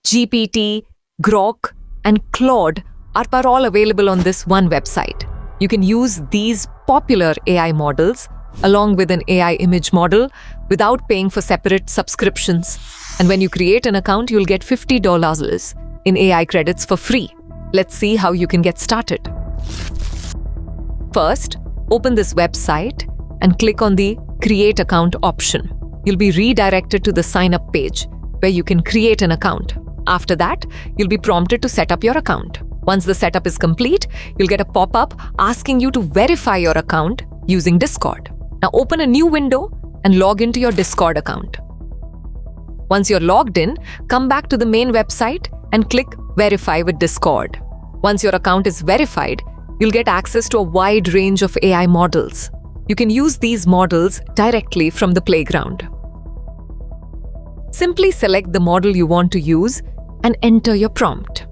GPT, Grok, and Claude are all available on this one website. You can use these popular AI models along with an AI image model without paying for separate subscriptions. And when you create an account, you'll get $50 in AI credits for free. Let's see how you can get started. First, open this website and click on the Create Account option. You'll be redirected to the Sign Up page where you can create an account. After that, you'll be prompted to set up your account. Once the setup is complete, you'll get a pop-up asking you to verify your account using Discord. Now open a new window and log into your Discord account. Once you're logged in, come back to the main website and click Verify with Discord. Once your account is verified, you'll get access to a wide range of AI models. You can use these models directly from the playground. Simply select the model you want to use and enter your prompt.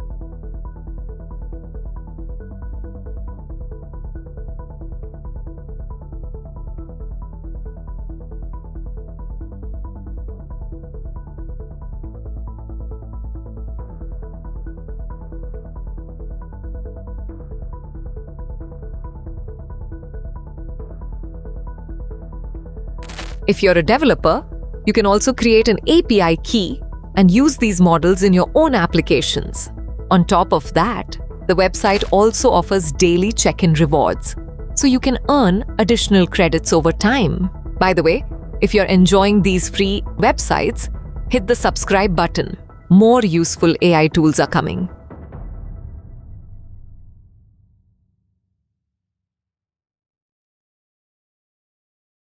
If you're a developer, you can also create an API key and use these models in your own applications. On top of that, the website also offers daily check-in rewards, so you can earn additional credits over time. By the way, if you're enjoying these free websites, hit the subscribe button. More useful AI tools are coming.